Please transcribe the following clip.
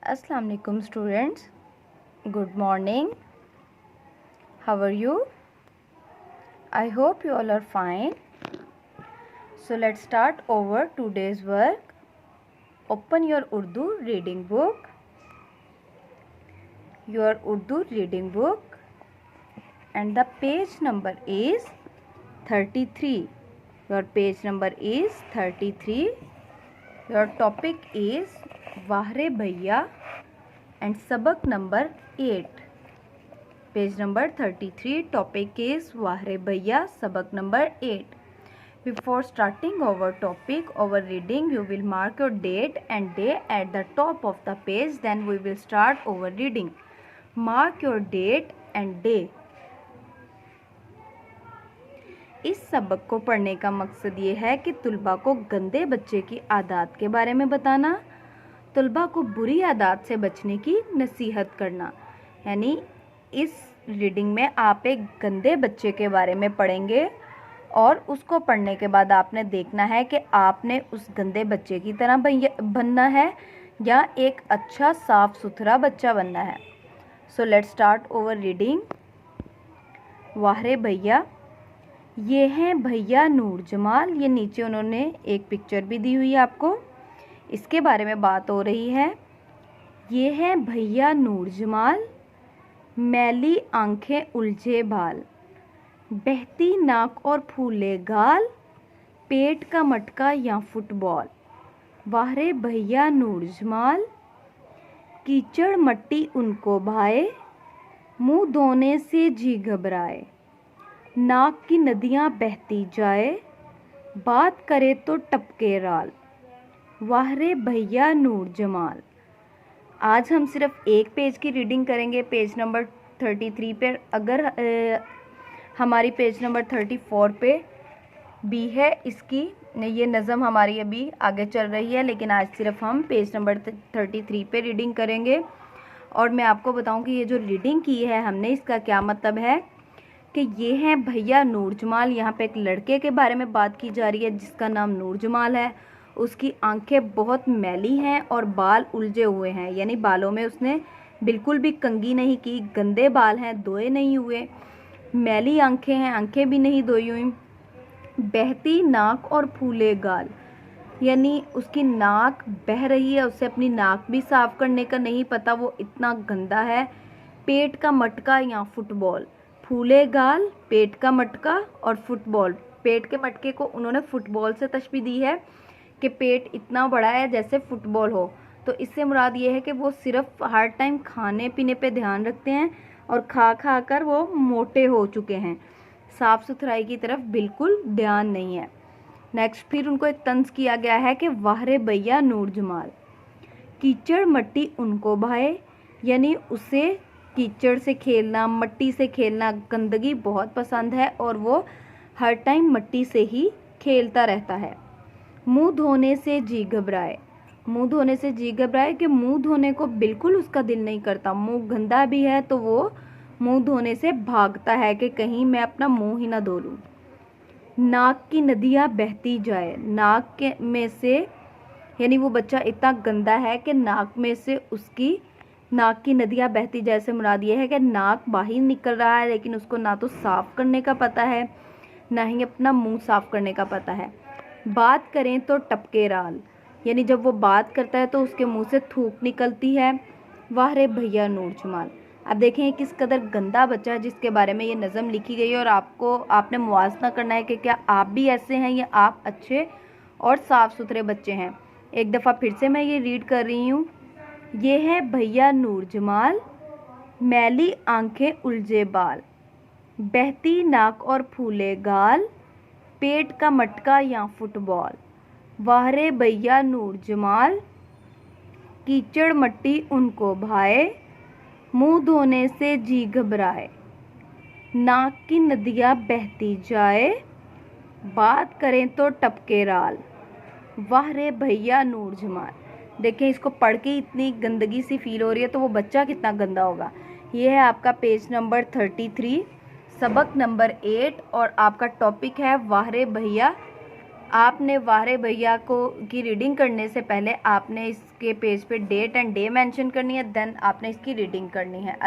Assalamu alaikum students. Good morning. How are you? I hope you all are fine. So let's start over today's work. Open your Urdu reading book. Your Urdu reading book and the page number is 33. Your page number is 33. Your topic is Wahre Bhaiya and sabak number 8. Page number 33. Topic is Wahre Bhaiya, sabak number 8. Before starting our topic, our reading, you will mark your date and day at the top of the page. Then we will start our reading. Mark your date and day. इस सबक को पढ़ने का मकसद ये है कि तुलबा को गंदे बच्चे की आदत के बारे में बताना, तुलबा को बुरी आदत से बचने की नसीहत करना। यानी इस रीडिंग में आप एक गंदे बच्चे के बारे में पढ़ेंगे और उसको पढ़ने के बाद आपने देखना है कि आपने उस गंदे बच्चे की तरह बनना है या एक अच्छा साफ सुथरा बच्चा बनना है। So let's start over reading. वाहरे भैया, ये हैं भैया नूर जमाल। ये नीचे उन्होंने एक पिक्चर भी दी हुई है आपको, इसके बारे में बात हो रही है। ये हैं भैया नूर जमाल, मैली आंखें उलझे बाल, बहती नाक और फूले गाल, पेट का मटका या फुटबॉल। वाहरे भैया नूर जमाल, कीचड़ मट्टी उनको भाए, मुंह धोने से जी घबराए, नाक की नदियाँ बहती जाए, बात करे तो टपके राल। वाहरे भैया नूर जमाल। आज हम सिर्फ एक पेज की रीडिंग करेंगे, पेज नंबर 33 पे। अगर हमारी पेज नंबर 34 पे भी है इसकी, ये नज़म हमारी अभी आगे चल रही है, लेकिन आज सिर्फ हम पेज नंबर 33 पे रीडिंग करेंगे। और मैं आपको बताऊं कि ये जो रीडिंग की है हमने, इसका क्या मतलब है कि ये हैं भैया नूर जमाल। यहाँ पे एक लड़के के बारे में बात की जा रही है जिसका नाम नूर जमाल है। उसकी आंखें बहुत मैली हैं और बाल उलझे हुए हैं, यानी बालों में उसने बिल्कुल भी कंघी नहीं की, गंदे बाल हैं, धोए नहीं हुए, मैली आंखें हैं, आंखें भी नहीं धोई हुई, बहती नाक और फूले गाल, यानी उसकी नाक बह रही है, उसे अपनी नाक भी साफ करने का नहीं पता, वो इतना गंदा है। पेट का मटका या फुटबॉल। फूले गाल, पेट का मटका और फुटबॉल। पेट के मटके को उन्होंने फुटबॉल से तशबीह दी है कि पेट इतना बड़ा है जैसे फुटबॉल हो। तो इससे मुराद ये है कि वो सिर्फ हर टाइम खाने पीने पे ध्यान रखते हैं और खा खा कर वो मोटे हो चुके हैं, साफ़ सुथराई की तरफ बिल्कुल ध्यान नहीं है। नेक्स्ट फिर उनको एक तंज किया गया है कि वाहरे भैया नूर जमाल, कीचड़ मट्टी उनको भाए, यानी उसे कीचड़ से खेलना, मट्टी से खेलना, गंदगी बहुत पसंद है और वो हर टाइम मट्टी से ही खेलता रहता है। मुंह धोने से जी घबराए। मुंह धोने से जी घबराए कि मुंह धोने को बिल्कुल उसका दिल नहीं करता। मुंह गंदा भी है तो वो मुंह धोने से भागता है कि कहीं मैं अपना मुंह ही ना धो लूँ। नाक की नदियाँ बहती जाए। नाक के में से, यानी वो बच्चा इतना गंदा है कि नाक में से उसकी नाक की नदियाँ बहती जाए से मुराद ये है कि नाक बाहर निकल रहा है, लेकिन उसको ना तो साफ़ करने का पता है ना ही अपना मुंह साफ़ करने का पता है। बात करें तो टपके राल, यानी जब वो बात करता है तो उसके मुंह से थूक निकलती है। वाहरे भैया नूर जमाल। अब देखें किस कदर गंदा बच्चा है जिसके बारे में ये नज़म लिखी गई है, और आपने मुवाजना करना है कि क्या आप भी ऐसे हैं या आप अच्छे और साफ़ सुथरे बच्चे हैं। एक दफ़ा फिर से मैं ये रीड कर रही हूँ। ये है भैया नूर जमाल, मैली आंखें उलझे बाल, बहती नाक और फूले गाल, पेट का मटका या फुटबॉल। वाहरे भैया नूर जमाल, कीचड़ मट्टी उनको भाए, मुंह धोने से जी घबराए, नाक की नदियाँ बहती जाए, बात करें तो टपके राल। वाहरे भैया नूर जमाल। देखें इसको पढ़ के इतनी गंदगी सी फील हो रही है तो वो बच्चा कितना गंदा होगा। ये है आपका पेज नंबर 33, सबक नंबर 8, और आपका टॉपिक है वाहरे भैया आपने वाहरे भैया को की रीडिंग करने से पहले आपने इसके पेज पे डेट एंड डे मेंशन करनी है, देन आपने इसकी रीडिंग करनी है।